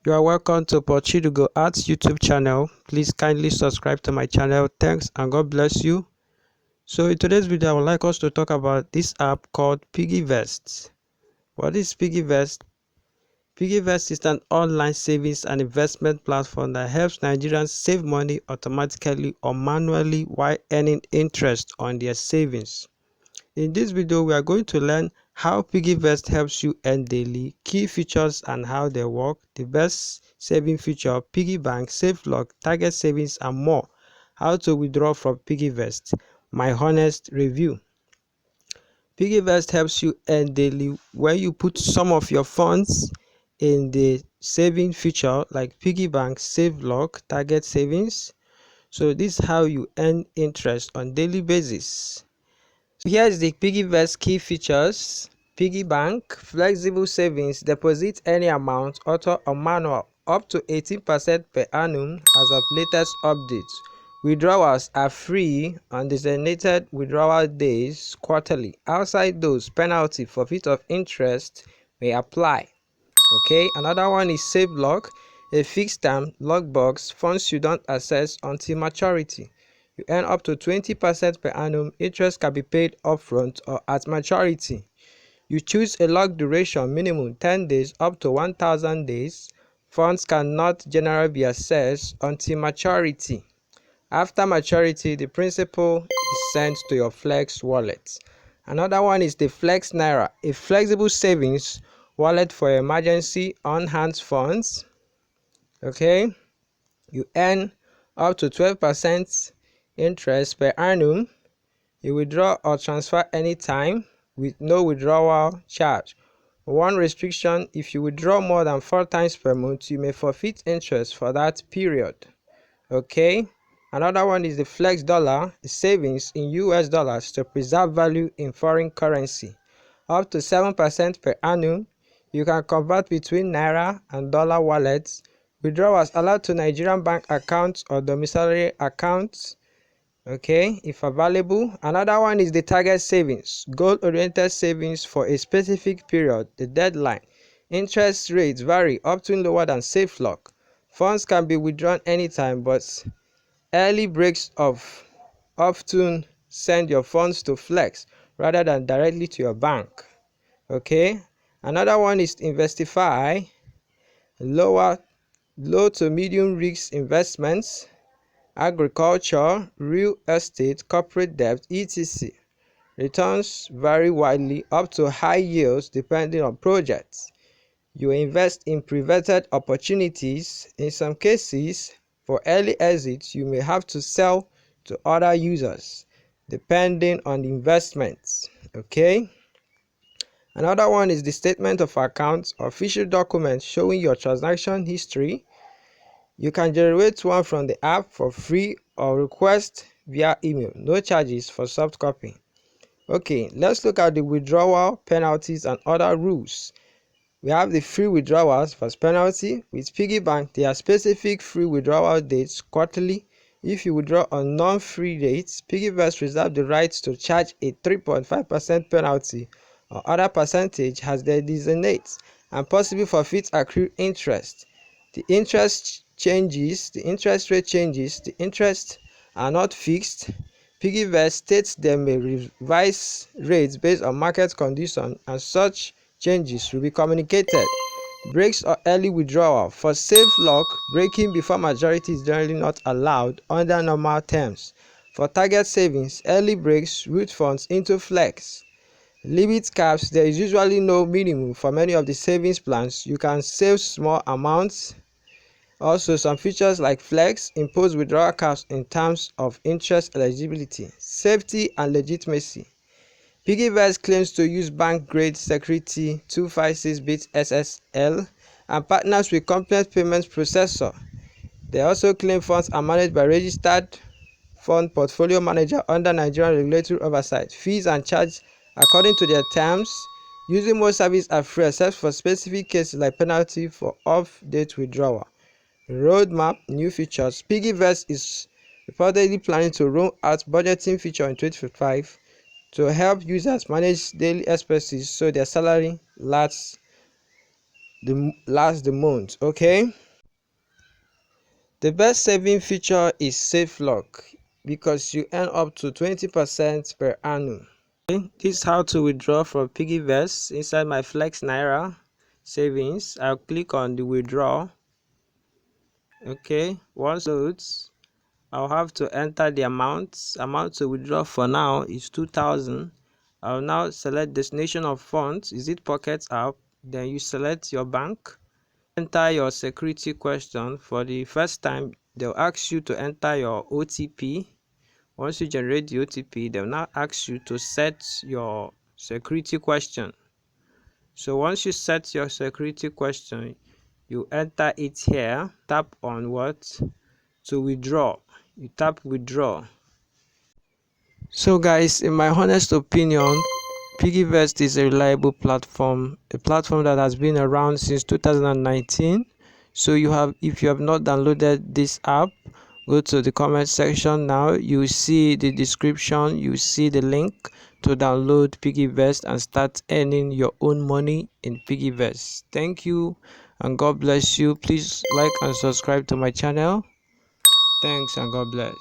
You are welcome to Portugal Arts YouTube channel. Please kindly subscribe to my channel. Thanks and God bless you. So in today's video, I would like us to talk about this app called Piggyvest. What is Piggyvest? Piggyvest is an online savings and investment platform that helps Nigerians save money automatically or manually while earning interest on their savings. In this video, we are going to learn how Piggyvest helps you earn daily, key features and how they work, the best saving feature, Piggybank, SafeLock, target savings and more, how to withdraw from Piggyvest, my honest review. Piggyvest helps you earn daily when you put some of your funds in the saving feature like Piggybank, SafeLock, target savings. So this is how you earn interest on daily basis. Here is the Piggyvest key features. Piggybank, flexible savings, deposit any amount, auto or manual, up to 18% per annum as of latest updates. Withdrawals are free on designated withdrawal days quarterly. Outside those, penalty forfeit of interest may apply. Okay, another one is SafeLock, a fixed term lockbox, funds you don't access until maturity. You earn up to 20% per annum. Interest can be paid upfront or at maturity. You choose a lock duration, minimum 10 days up to 1,000 days. Funds cannot generally be accessed until maturity. After maturity, the principal is sent to your Flex wallet. Another one is the Flex Naira, a flexible savings wallet for emergency on-hand funds. Okay, you earn up to 12% interest per annum. You withdraw or transfer anytime with no withdrawal charge. One restriction: if you withdraw more than 4 times per month, you may forfeit interest for that period. Okay, another one is the Flex Dollar, savings in US dollars to preserve value in foreign currency. Up to 7% per annum. You can convert between Naira and dollar wallets. Withdrawals allowed to Nigerian bank accounts or domiciliary accounts. Okay, if available. Another one is the target savings, goal oriented savings for a specific period, the deadline. Interest rates vary, often lower than SafeLock. Funds can be withdrawn anytime, but early breaks often send your funds to Flex rather than directly to your bank. Okay, another one is Investify, low to medium risk investments, agriculture, real estate, corporate debt, etc. Returns vary widely, up to high yields depending on projects. You invest in pivoted opportunities. In some cases, for early exits, you may have to sell to other users depending on the investments. Okay. Another one is the statement of accounts, official document showing your transaction history. You can generate one from the app for free or request via email. No charges for soft copy. Okay, let's look at the withdrawal, penalties and other rules. We have the free withdrawals first penalty. With Piggybank, there are specific free withdrawal dates quarterly. If you withdraw on non-free dates, Piggyvest reserves the right to charge a 3.5% penalty or other percentage as they designate, and possibly forfeit accrued interest. The interest rate changes, the interests are not fixed. Piggyvest states they may revise rates based on market conditions, and such changes will be communicated. Breaks or early withdrawal. For SafeLock, breaking before maturity is generally not allowed under normal terms. For target savings, early breaks route funds into Flex. Limit caps. There is usually no minimum for many of the savings plans. You can save small amounts. Also, some features like Flex impose withdrawal caps in terms of interest eligibility. Safety and legitimacy. Piggyvest claims to use bank-grade security 256-bit SSL and partners with compliant payment processor. They also claim funds are managed by registered fund portfolio manager under Nigerian regulatory oversight. Fees and charges according to their terms. Using most services are free except for specific cases like penalty for off-date withdrawal. Roadmap, new features. Piggyvest is reportedly planning to roll out budgeting feature in 2025 to help users manage daily expenses so their salary lasts the month. Okay, the best saving feature is SafeLock because you earn up to 20% per annum. Okay, this is how to withdraw from Piggyvest. Inside my Flex Naira savings, I'll click on the withdraw. Okay, once loads, I'll have to enter the amount to withdraw. For now is 2,000. I'll now select destination of funds. Is it Pocket app? Then you select your bank, enter your security question. For the first time, they'll ask you to enter your OTP. Once you generate the OTP, they'll now ask you to set your security question. So once you set your security question, you enter it here. Tap on what? To withdraw. You tap withdraw. So guys, in my honest opinion, Piggyvest is a reliable platform, a platform that has been around since 2019. So if you have not downloaded this app, go to the comment section now. You see the description, you see the link to download Piggyvest and start earning your own money in Piggyvest. Thank you and God bless you. Please like and subscribe to my channel. Thanks and God bless.